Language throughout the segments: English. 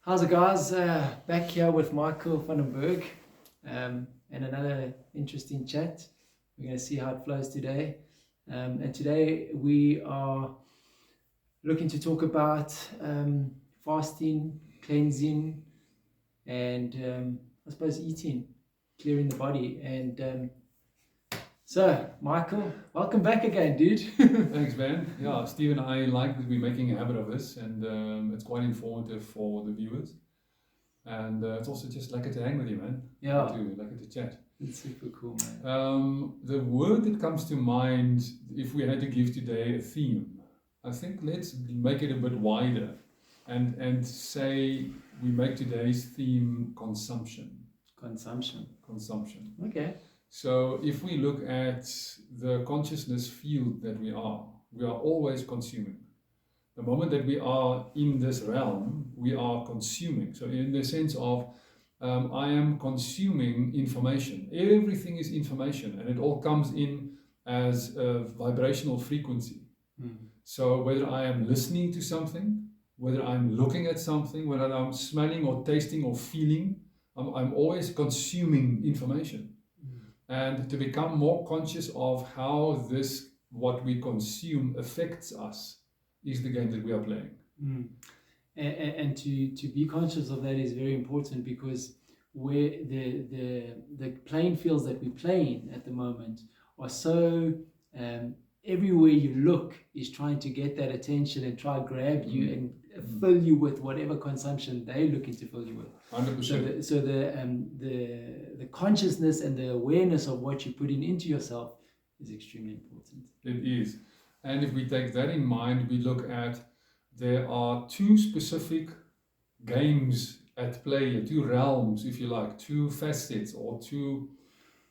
How's it, guys? Back here with Michael Vandenberg and another interesting chat. We're going to see how it flows today. And today we are looking to talk about fasting, cleansing, and I suppose eating, clearing the body. And so, Michael, welcome back again, dude. Thanks, Ben. Yeah, Steve and I like that we're making a habit of this, and it's quite informative for the viewers. And it's also just like to hang with you, man. Yeah. Like to chat. It's super cool, man. The word that comes to mind, if we had to give today a theme, I think let's make it a bit wider and say we make today's theme consumption. Consumption. Okay. So if we look at the consciousness field that we are always consuming. The moment that we are in this realm, we are consuming. So in the sense of, I am consuming information. Everything is information, and it all comes in as a vibrational frequency. So whether I am listening to something, whether I'm looking at something, whether I'm smelling or tasting or feeling, I'm always consuming information. And to become more conscious of how what we consume affects us is the game that we are playing. And to be conscious of that is very important, because where the playing fields that we're playing at the moment are so everywhere you look is trying to get that attention and try to grab you and fill you with whatever consumption they're looking to fill you with. 100%. So the consciousness and the awareness of what you're putting into yourself is extremely important. It is. And if we take that in mind, we look at, there are two specific games at play, two realms, if you like, two facets, or two,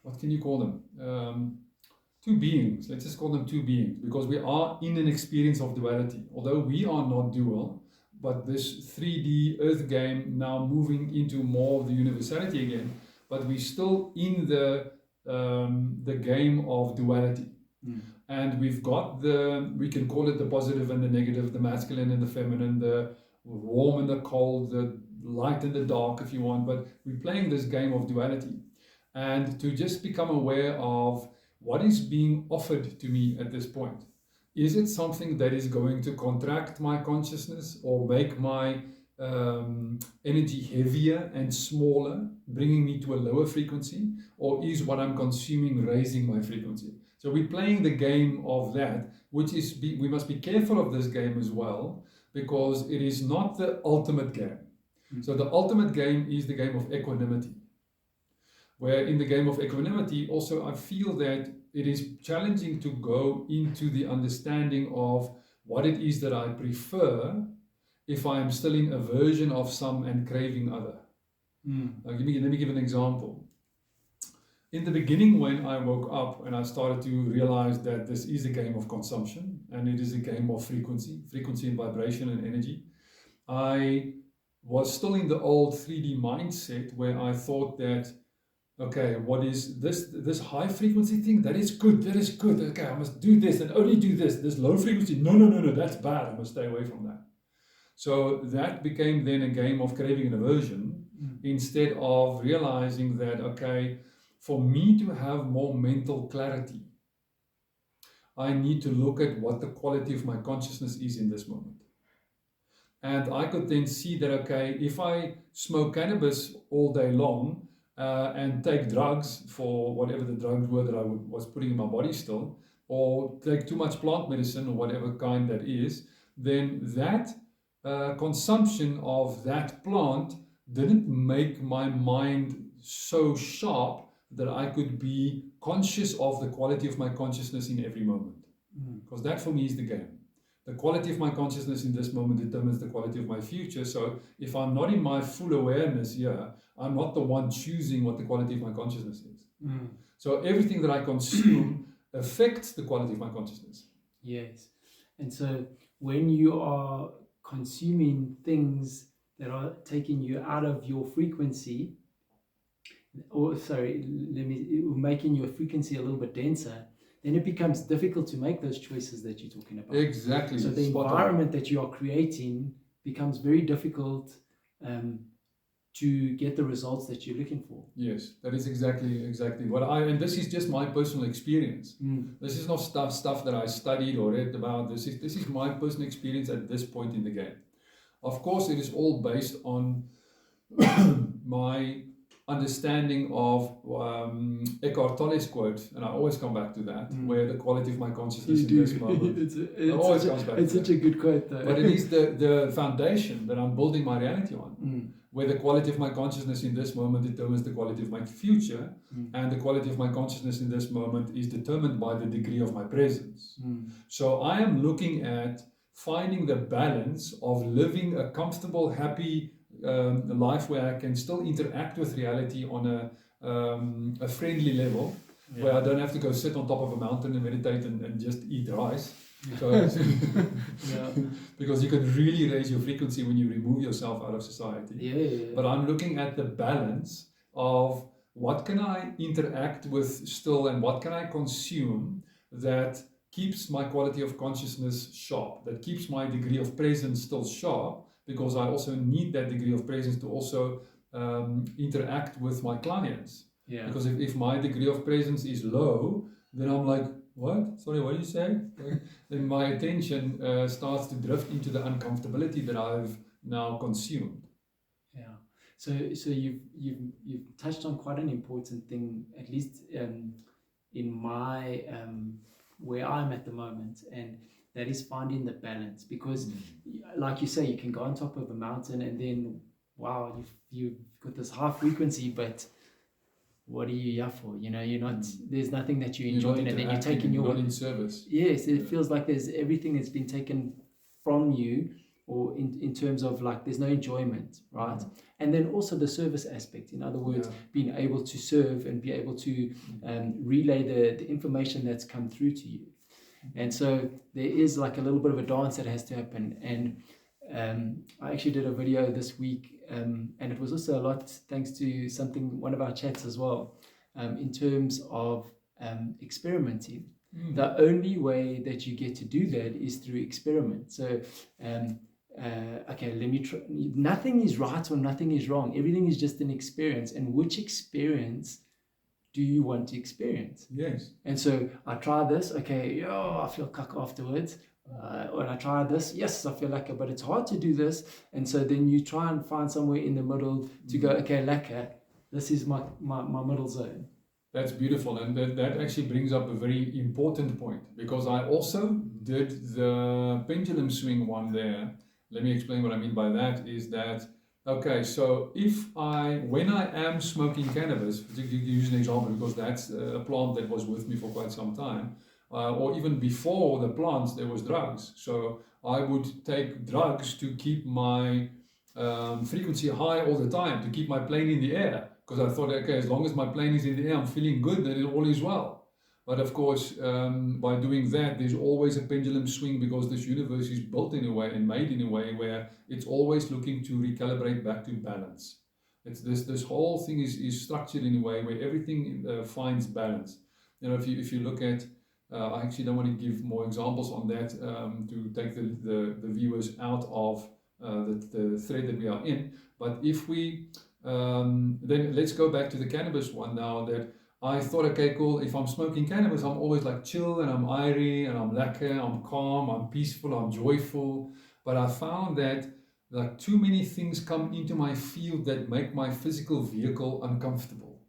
what can you call them? Two beings. Let's just call them two beings, because we are in an experience of duality. Although we are not dual, but this 3D earth game now moving into more of the universality again, but we're still in the game of duality. And we've got we can call it the positive and the negative, the masculine and the feminine, the warm and the cold, the light and the dark, if you want, but we're playing this game of duality. And to just become aware of what is being offered to me at this point. Is it something that is going to contract my consciousness or make my energy heavier and smaller, bringing me to a lower frequency? Or is what I'm consuming raising my frequency? So we're playing the game of that, which is, we must be careful of this game as well, because it is not the ultimate game. So the ultimate game is the game of equanimity. Where in the game of equanimity, also I feel that it is challenging to go into the understanding of what it is that I prefer if I am still in aversion of some and craving other. Let me give an example. In the beginning, when I woke up and I started to realize that this is a game of consumption and it is a game of frequency and vibration and energy, I was still in the old 3D mindset where I thought that, okay, what is this high frequency thing? That is good. Okay, I must do this and only do this. This low frequency, no, that's bad. I must stay away from that. So that became then a game of craving and aversion, instead of realizing that, okay, for me to have more mental clarity, I need to look at what the quality of my consciousness is in this moment. And I could then see that, okay, if I smoke cannabis all day long, and take drugs for whatever the drugs were that I was putting in my body still, or take too much plant medicine or whatever kind that is, then that consumption of that plant didn't make my mind so sharp that I could be conscious of the quality of my consciousness in every moment. Because that for me is the game. The quality of my consciousness in this moment determines the quality of my future. So if I'm not in my full awareness here, I'm not the one choosing what the quality of my consciousness is. So everything that I consume affects the quality of my consciousness. Yes. And so when you are consuming things that are taking you out of your frequency, making your frequency a little bit denser, then it becomes difficult to make those choices that you're talking about. Exactly. So the environment that you are creating becomes very difficult to get the results that you're looking for. Yes, that is exactly what and this is just my personal experience. This is not stuff that I studied or read about. This is my personal experience at this point in the game. Of course, it is all based on my understanding of Eckhart Tolle's quote, and I always come back to that, where the quality of my consciousness in this moment. It always comes back. It's such a good quote, though. But it is the foundation that I'm building my reality on, where the quality of my consciousness in this moment determines the quality of my future, and the quality of my consciousness in this moment is determined by the degree of my presence. So I am looking at finding the balance of living a comfortable, happy life where I can still interact with reality on a friendly level, where I don't have to go sit on top of a mountain and meditate and just eat rice. Because, because you can really raise your frequency when you remove yourself out of society. But I'm looking at the balance of what can I interact with still and what can I consume that keeps my quality of consciousness sharp, that keeps my degree of presence still sharp, because I also need that degree of presence to also interact with my clients. Because if my degree of presence is low, then I'm like, what? Sorry, what did you say? Then my attention starts to drift into the uncomfortability that I've now consumed. So you've touched on quite an important thing, at least in my where I'm at the moment, and that is finding the balance. Because, like you say, you can go on top of a mountain and then, wow, you've got this high frequency, but what are you here for? You know, you're not. There's nothing that you're enjoying, and then you're taking your. Not in service. Yes, it feels like there's everything that's been taken from you, or in terms of like there's no enjoyment, right? And then also the service aspect. In other words, being able to serve and be able to relay the information that's come through to you. And so there is like a little bit of a dance that has to happen. And I actually did a video this week, and it was also a lot thanks to one of our chats as well, in terms of experimenting. The only way that you get to do that is through experiment. So, okay, let me try. Nothing is right or nothing is wrong. Everything is just an experience. And which experience do you want to experience? Yes. And so I try this. Okay, I feel cuck afterwards. Or I try this, yes, I feel like it, but it's hard to do this. And so then you try and find somewhere in the middle to go, okay, lekker, this is my middle zone. That's beautiful. And that actually brings up a very important point, because I also did the pendulum swing one there. Let me explain what I mean by that. Is that, okay, so when I am smoking cannabis, to use an example, because that's a plant that was with me for quite some time, or even before the plants, there was drugs. So I would take drugs to keep my frequency high all the time, to keep my plane in the air. Because I thought, okay, as long as my plane is in the air, I'm feeling good, then all is well. But of course, by doing that, there's always a pendulum swing, because this universe is built in a way and made in a way where it's always looking to recalibrate back to balance. It's this whole thing is structured in a way where everything finds balance. You know, if you look at I actually don't want to give more examples on that to take the viewers out of the thread that we are in. But if we, then let's go back to the cannabis one now, that I thought, okay, cool, if I'm smoking cannabis, I'm always like chill and I'm airy and I'm lekker, I'm calm, I'm peaceful, I'm joyful. But I found that like too many things come into my field that make my physical vehicle uncomfortable.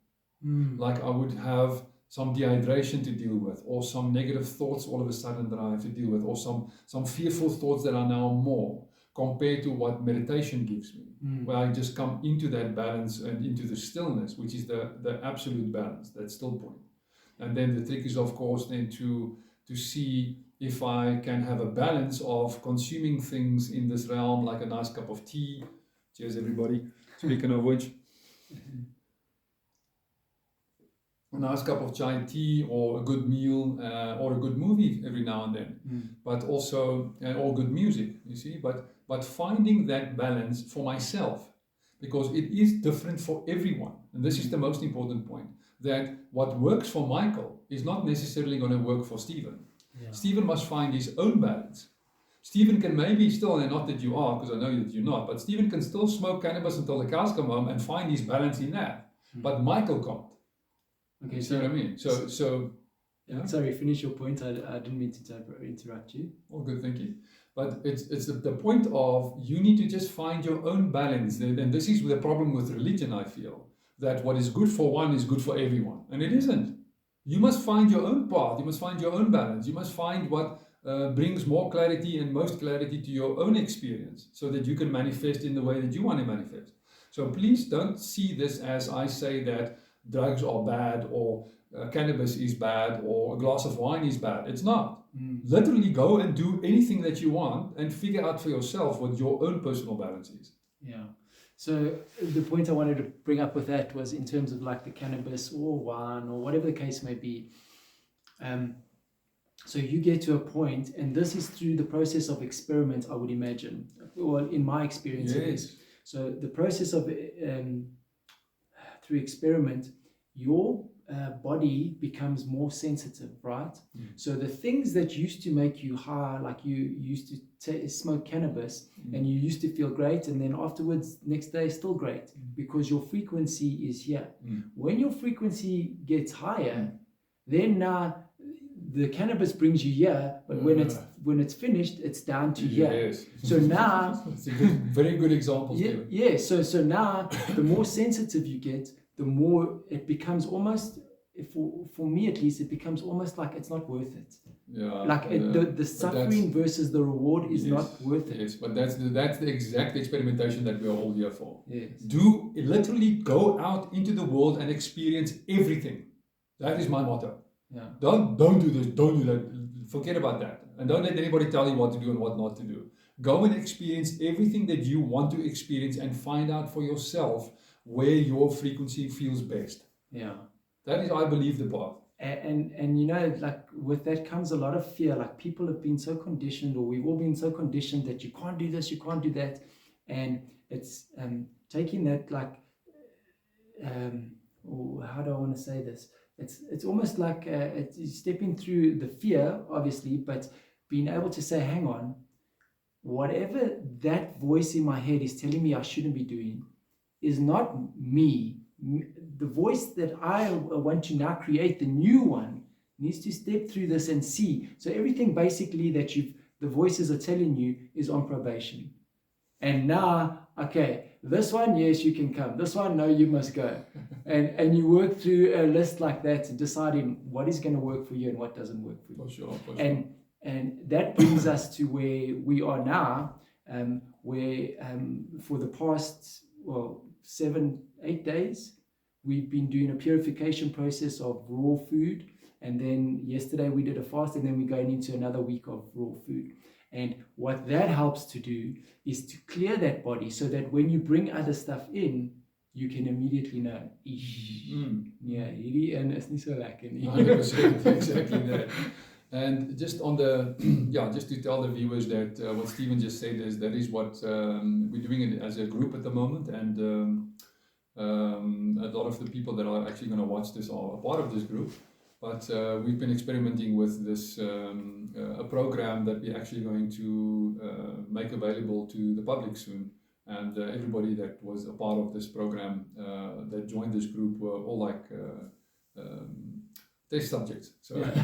Like I would have some dehydration to deal with, or some negative thoughts all of a sudden that I have to deal with, or some fearful thoughts that are now more compared to what meditation gives me, where I just come into that balance and into the stillness, which is the absolute balance, that still point. And then the trick is, of course, then to see if I can have a balance of consuming things in this realm, like a nice cup of tea. Cheers, everybody. Speaking of which, a nice cup of chai tea, or a good meal, or a good movie every now and then, but also, or good music, you see, but finding that balance for myself, because it is different for everyone. And this is the most important point, that what works for Michael is not necessarily going to work for Stephen. Stephen must find his own balance. Stephen can maybe still, and not that you are, because I know that you're not, but Stephen can still smoke cannabis until the cows come home and find his balance in that. But Michael can't. Okay, You see what I mean? So yeah. Sorry, finish your point. I didn't mean to interrupt you. All good, thank you. But it's the point of you need to just find your own balance. And this is the problem with religion, I feel. That what is good for one is good for everyone. And it isn't. You must find your own path. You must find your own balance. You must find what brings more clarity and most clarity to your own experience so that you can manifest in the way that you want to manifest. So please don't see this as I say that drugs are bad or cannabis is bad or a glass of wine is bad. It's not. Literally go and do anything that you want and figure out for yourself what your own personal balance is. Yeah. So the point I wanted to bring up with that was in terms of like the cannabis or wine or whatever the case may be. So you get to a point, and this is through the process of experiment, I would imagine. Well, in my experience, it is. So the process of through experiment, your body becomes more sensitive, right? So the things that used to make you high, like you used to smoke cannabis and you used to feel great, and then afterwards, next day, still great because your frequency is here. When your frequency gets higher, then the cannabis brings you here, but when it's finished, it's down to here. So now, it's a very good example. So now, the more sensitive you get, the more it becomes almost, for me at least, it becomes almost like it's not worth it. The suffering versus the reward is not worth it. Yes, but that's the exact experimentation that we're all here for. Yes. Do literally go out into the world and experience everything. That is my motto. Yeah. Don't do this, don't do that. Forget about that. And don't let anybody tell you what to do and what not to do. Go and experience everything that you want to experience and find out for yourself where your frequency feels best. Yeah. That is, I believe, the path. And you know, like with that comes a lot of fear. Like people have been so conditioned, or we've all been so conditioned that you can't do this, you can't do that. And it's taking that like, how do I want to say this? It's almost like it's stepping through the fear, obviously, but being able to say, hang on, whatever that voice in my head is telling me I shouldn't be doing is not me. The voice that I want to now create, the new one, needs to step through this and see. So everything basically that the voices are telling you is on probation. And now, okay, this one, yes, you can come. This one, no, you must go. And you work through a list like that, deciding what is going to work for you and what doesn't work for you. For sure. And that brings us to where we are now, where for the past, 7-8 days, we've been doing a purification process of raw food. And then yesterday we did a fast, and then we're going into another week of raw food. And what that helps to do is to clear that body so that when you bring other stuff in, you can immediately know, hierdie in is nie so lekker nie. 100%, exactly that. And just on the, just to tell the viewers that what Stephen just said is that is what we're doing it as a group at the moment. And a lot of the people that are actually going to watch this are a part of this group. But we've been experimenting with this a program that we're actually going to make available to the public soon. And everybody that was a part of this program that joined this group were all like test subjects. So but,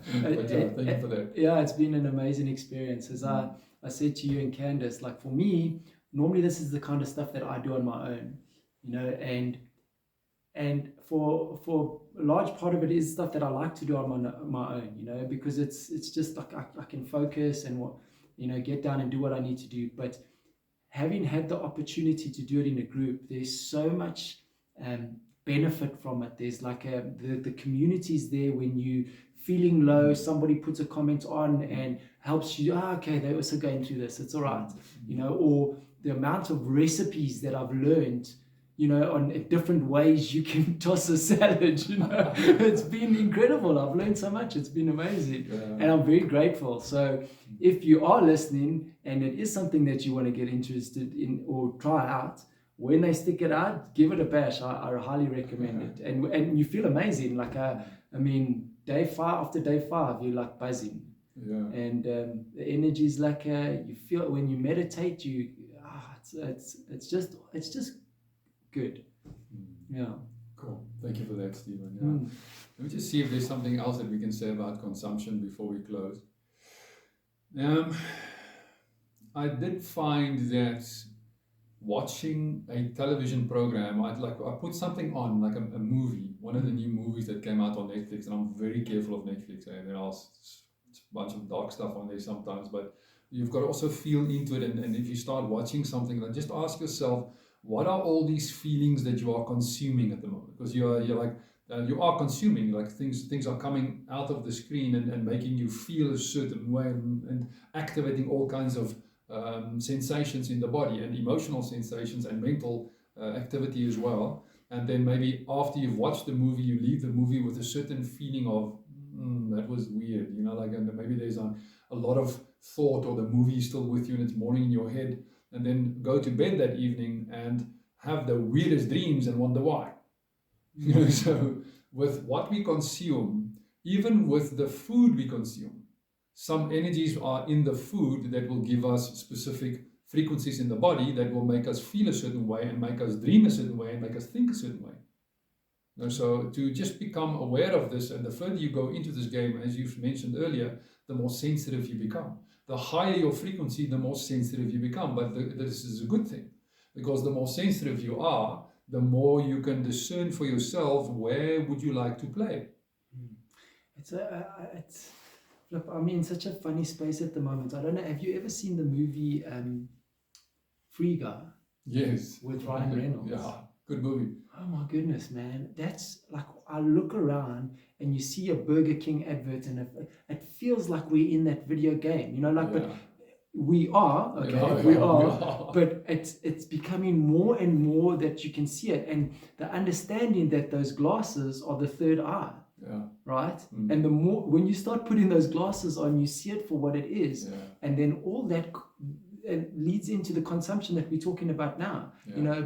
thank you for that. Yeah, it's been an amazing experience. As I said to you and Candace, like for me, normally this is the kind of stuff that I do on my own, you know, and for a large part of it is stuff that I like to do on my own, you know, because it's just like I can focus and get down and do what I need to do. But having had the opportunity to do it in a group, there's so much benefit from it. There's like the community's there when you feeling low, somebody puts a comment on and helps you. Okay, they're also going through this. It's all right, you know. Or the amount of recipes that I've learned, you know, on different ways you can toss a salad, you know. It's been incredible. I've learned so much. It's been amazing. And I'm very grateful. So if you are listening and it is something that you want to get interested in or try out, when they stick it out, give it a bash. I highly recommend it. And you feel amazing. Like, I mean, after day 5, you're like buzzing. Yeah. And the energy is like you feel when you meditate. It's just good. Yeah. Cool. Thank you for that, Stephen. Yeah. Mm. Let me just see if there's something else that we can say about consumption before we close. I did find that watching a television program, I put something on, like a movie, one of the new movies that came out on Netflix, and I'm very careful of Netflix. There are a bunch of dark stuff on there sometimes, but you've got to also feel into it. And if you start watching something, then just ask yourself, what are all these feelings that you are consuming at the moment? Because you are consuming, like things are coming out of the screen and making you feel a certain way and activating all kinds of sensations in the body, and emotional sensations and mental activity as well. And then maybe after you've watched the movie, you leave the movie with a certain feeling of that was weird, and maybe there's a lot of thought, or the movie is still with you and it's morning in your head, and then go to bed that evening and have the weirdest dreams and wonder why. So with what we consume, even with the food we consume, some energies are in the food that will give us specific frequencies in the body that will make us feel a certain way and make us dream a certain way and make us think a certain way. So to just become aware of this, and the further you go into this game, as you've mentioned earlier, the more sensitive you become. The higher your frequency, the more sensitive you become. But this is a good thing, because the more sensitive you are, the more you can discern for yourself where would you like to play. Look, I'm in such a funny space at the moment. I don't know, have you ever seen the movie Free Guy? Yes. With Ryan Reynolds. Yeah, good movie. Oh my goodness, man. That's like, I look around and you see a Burger King advert, and it feels like we're in that video game, but we are, we are, but it's becoming more and more that you can see it, and the understanding that those glasses are the third eye. Yeah. Right? And the more, when you start putting those glasses on, you see it for what it is. Yeah. And then all that leads into the consumption that we're talking about now. Yeah.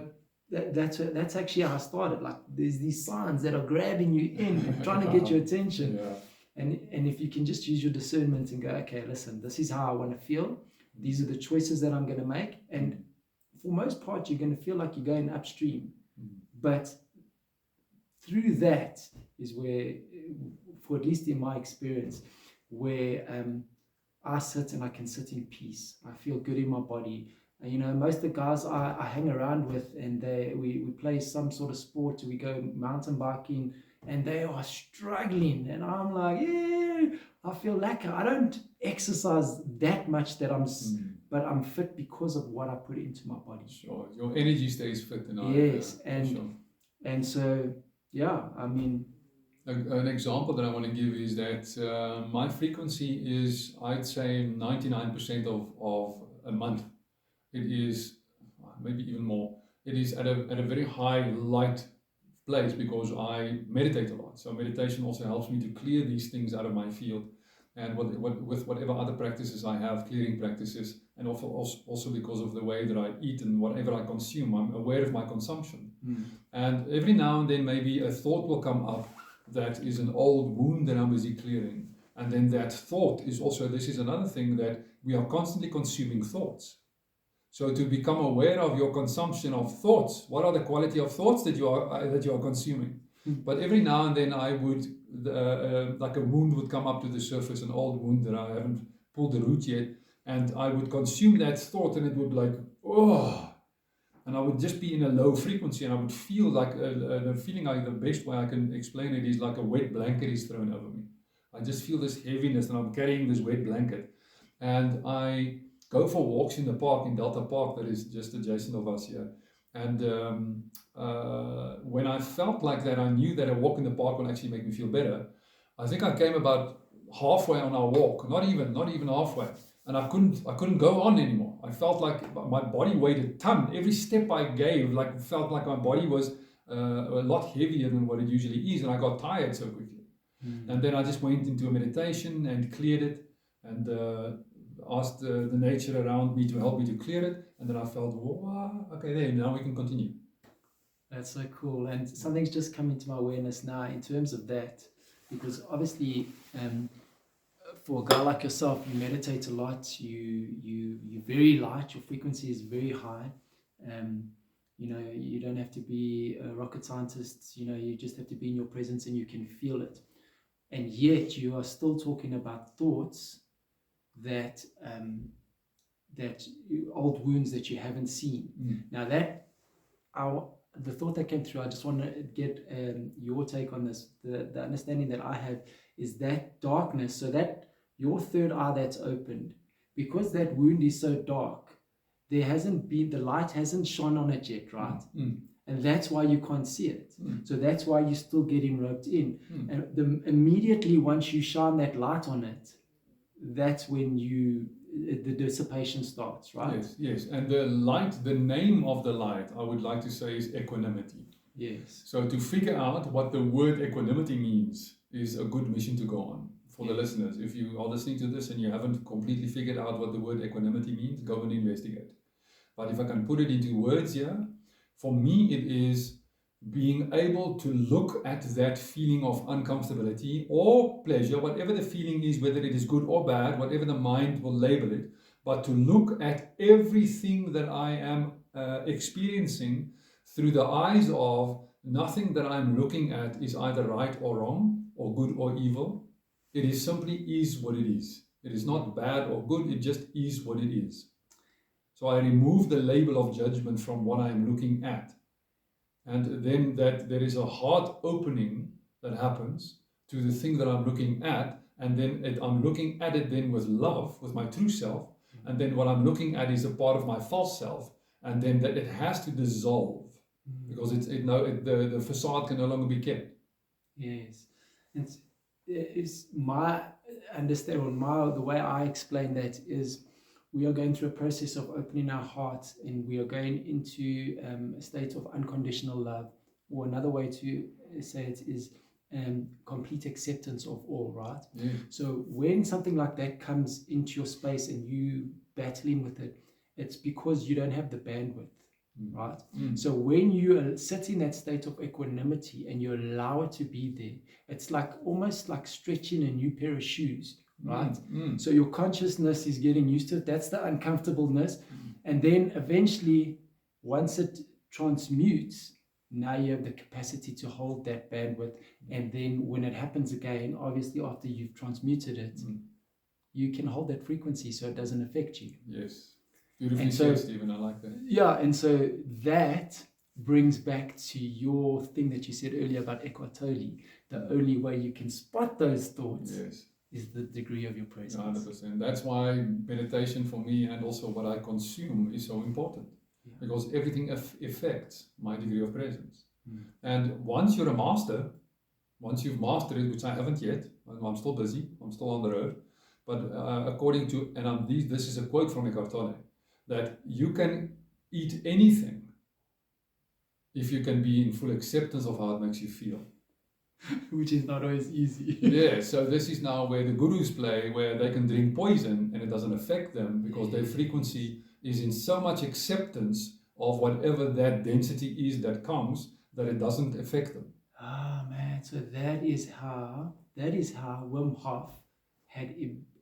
That's actually how I started. Like, there's these signs that are grabbing you in and trying to get your attention. Yeah. And if you can just use your discernment and go, okay, listen, this is how I want to feel. These are the choices that I'm going to make. And for most part, you're going to feel like you're going upstream. But through that is where, for at least in my experience, where I sit and I can sit in peace. I feel good in my body. Most of the guys I hang around with, and we play some sort of sport, we go mountain biking, and they are struggling. And I'm like, yeah, I feel lacquer. I don't exercise that much but I'm fit because of what I put into my body. Sure. Your energy stays fit. Yes. Sure. And so, yeah, I mean, an example that I want to give is that my frequency is, I'd say, 99% of a month. It is maybe even more. It is at a very high light place, because I meditate a lot. So meditation also helps me to clear these things out of my field. And with whatever other practices I have, clearing practices, and also because of the way that I eat and whatever I consume, I'm aware of my consumption. And every now and then maybe a thought will come up that is an old wound that I'm busy clearing. And then that thought is also, this is another thing, that we are constantly consuming thoughts. So to become aware of your consumption of thoughts, what are the quality of thoughts that you are consuming? But every now and then I would, like a wound would come up to the surface, an old wound that I haven't pulled the root yet, and I would consume that thought, and it would and I would just be in a low frequency, and I would feel like the feeling, like the best way I can explain it is like a wet blanket is thrown over me. I just feel this heaviness, and I'm carrying this wet blanket, and I go for walks in the park, in Delta Park, that is just adjacent of us here. And when I felt like that, I knew that a walk in the park would actually make me feel better. I think I came about halfway on our walk, not even halfway, and I couldn't go on anymore. I felt like my body weighed a ton. Every step I gave, felt like my body was a lot heavier than what it usually is, and I got tired so quickly. And then I just went into a meditation and cleared it, and asked the nature around me to help me to clear it, and then I felt, wow, okay, there, now we can continue. That's so cool. And something's just come into my awareness now in terms of that, because obviously for a guy like yourself, you meditate a lot. You're very light. Your frequency is very high. You know, you don't have to be a rocket scientist. You know, you just have to be in your presence and you can feel it. And yet you are still talking about thoughts that old wounds that you haven't seen. Now the thought that came through, I just want to get your take on this. The understanding that I have is that darkness, so that your third eye that's opened, because that wound is so dark, the light hasn't shone on it yet, right? And that's why you can't see it. So that's why you're still getting roped in. And immediately once you shine that light on it, that's when the dissipation starts, right? Yes. And the light, the name of the light, I would like to say, is equanimity. Yes. So to figure out what the word equanimity means is a good mission to go on for the listeners. If you are listening to this and you haven't completely figured out what the word equanimity means, go and investigate. But if I can put it into words here, for me it is being able to look at that feeling of uncomfortability or pleasure, whatever the feeling is, whether it is good or bad, whatever the mind will label it, but to look at everything that I am experiencing through the eyes of nothing that I'm looking at is either right or wrong, or good or evil. It is simply is what it is. It is not bad or good, it just is what it is. So I remove the label of judgment from what I'm looking at. And then that there is a heart opening that happens to the thing that I'm looking at, and then I'm looking at it then with love, with my true self, and then what I'm looking at is a part of my false self, and then that it has to dissolve because the facade can no longer be kept. Yes, it's my understanding, the way I explain that is, we are going through a process of opening our hearts, and we are going into a state of unconditional love, or another way to say it is complete acceptance of all, right? Yeah. So when something like that comes into your space and you battling with it, it's because you don't have the bandwidth, right? So when you sit in that state of equanimity and you allow it to be there, it's like almost like stretching a new pair of shoes, right? So your consciousness is getting used to it. That's the uncomfortableness. And then eventually, once it transmutes, now you have the capacity to hold that bandwidth. And then when it happens again, obviously after you've transmuted it, you can hold that frequency so it doesn't affect you. Yes. Beautifully said, Stephen. I like that. Yeah, and so that brings back to your thing that you said earlier about Eckhart Tolle. The only way you can spot those thoughts is the degree of your presence. 100%. That's why meditation for me, and also what I consume, is so important. Because everything affects my degree of presence. And once you're a master, once you've mastered it, which I haven't yet, I'm still busy, I'm still on the road, but according to, and this is a quote from Eckhart Tolle, that you can eat anything if you can be in full acceptance of how it makes you feel. Which is not always easy. Yeah, so this is now where the gurus play, where they can drink poison and it doesn't affect them because their frequency is in so much acceptance of whatever that density is that comes, that it doesn't affect them. Ah, man, so that is how Wim Hof had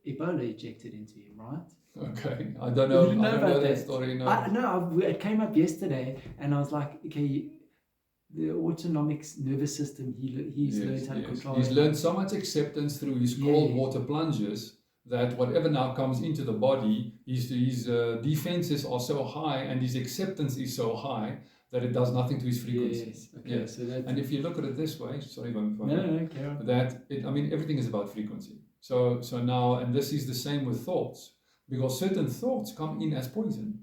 Ebola ejected into him, right? Okay, I don't know that story. No, it came up yesterday, and I was like, okay, the autonomic nervous system, he's learned how to control. He's learned so much acceptance through his cold water plunges that whatever now comes into the body, his defenses are so high and his acceptance is so high that it does nothing to his frequency. Yes. Okay. So that. And if you look at it this way, sorry, No, carry on. Everything is about frequency. So now, and this is the same with thoughts, because certain thoughts come in as poison.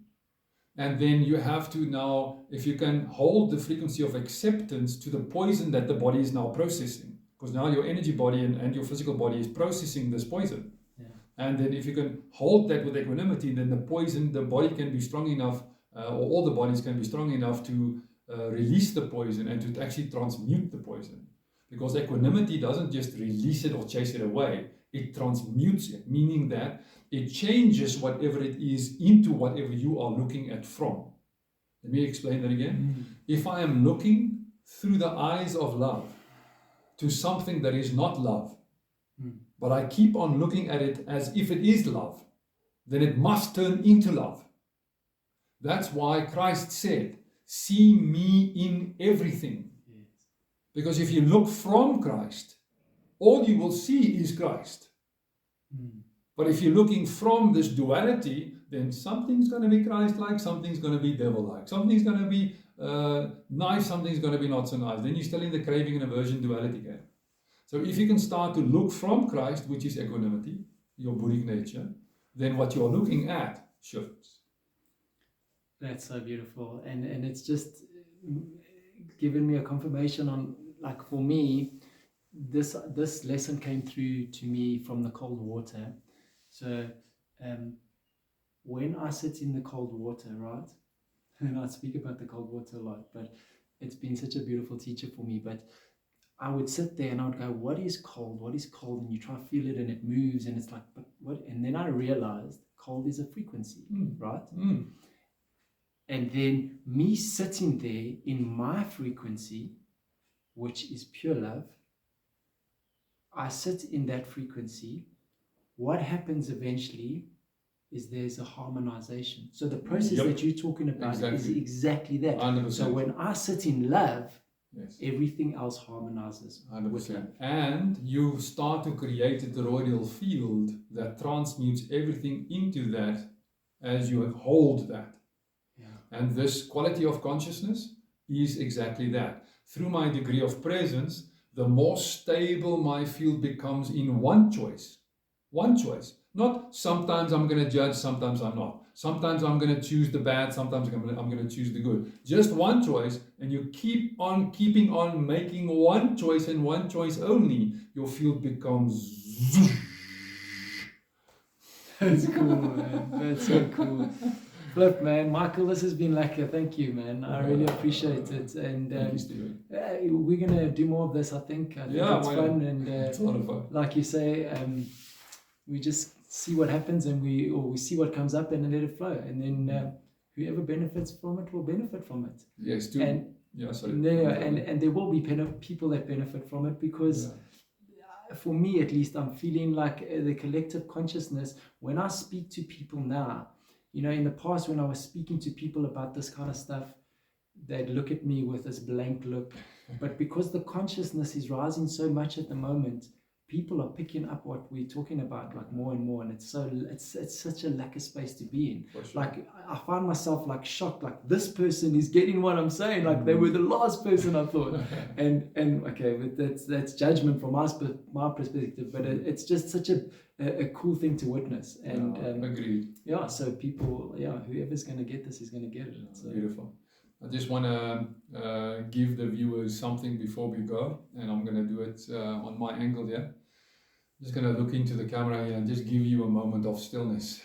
And then you have to now, if you can hold the frequency of acceptance to the poison that the body is now processing, because now your energy body and your physical body is processing this poison. Yeah. And then if you can hold that with equanimity, then the body can be strong enough, or all the bodies can be strong enough to release the poison and to actually transmute the poison. Because equanimity doesn't just release it or chase it away, it transmutes it, meaning that it changes whatever it is into whatever you are looking at from. Let me explain that again. If I am looking through the eyes of love to something that is not love, but I keep on looking at it as if it is love, then it must turn into love. That's why Christ said, see me in everything. Yes. Because if you look from Christ, all you will see is Christ. But if you're looking from this duality, then something's going to be Christ-like, something's going to be devil-like, something's going to be nice, something's going to be not so nice. Then you're still in the craving and aversion duality game. So if you can start to look from Christ, which is equanimity, your Buddhic nature, then what you're looking at shifts. That's so beautiful, and it's just given me a confirmation on, like, for me, this lesson came through to me from the cold water. So when I sit in the cold water, right, and I speak about the cold water a lot, but it's been such a beautiful teacher for me. But I would sit there and I would go, what is cold? What is cold? And you try to feel it and it moves and it's like, but what? And then I realized cold is a frequency, right? And then me sitting there in my frequency, which is pure love, I sit in that frequency. What happens eventually is there's a harmonization. So the process that you're talking about is exactly that. 100%. So when I sit in love, yes, everything else harmonizes. 100%. And you start to create a toroidal field that transmutes everything into that as you hold that. And this quality of consciousness is exactly that. Through my degree of presence, the more stable my field becomes in one choice. One choice. Not sometimes I'm going to judge, sometimes I'm not. Sometimes I'm going to choose the bad, sometimes I'm going to choose the good. Just one choice, and you keep on keeping on making one choice and one choice only, your field becomes... That's cool, man. That's so cool. Flip, man. Michael, this has been lekker. Thank you, man. I really appreciate it. And we're going to do more of this, I think. I think it's fun. And it's a lot of fun. Like you say, we just see what happens and we see what comes up and then let it flow. And then whoever benefits from it will benefit from it. Yes, too. And, and there will be people that benefit from it because... For me, at least, I'm feeling like the collective consciousness, when I speak to people now, in the past, when I was speaking to people about this kind of stuff, they'd look at me with this blank look. But because the consciousness is rising so much at the moment, people are picking up what we're talking about, like, more and more. And it's such a lack of space to be in. Sure. Like, I find myself like shocked, like, this person is getting what I'm saying. Like, they were the last person I thought. and okay, but that's judgment from my perspective. But it's just such a cool thing to witness. And agreed. Yeah, so people, whoever's going to get this is going to get it. So. Beautiful. I just want to give the viewers something before we go, and I'm going to do it on my angle here. I'm just going to look into the camera here and just give you a moment of stillness.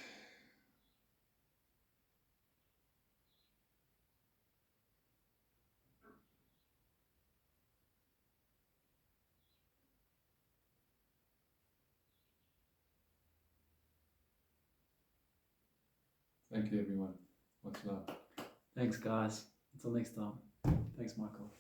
Thank you, everyone. Much love. Thanks, guys. Until next time. Thanks, Michael.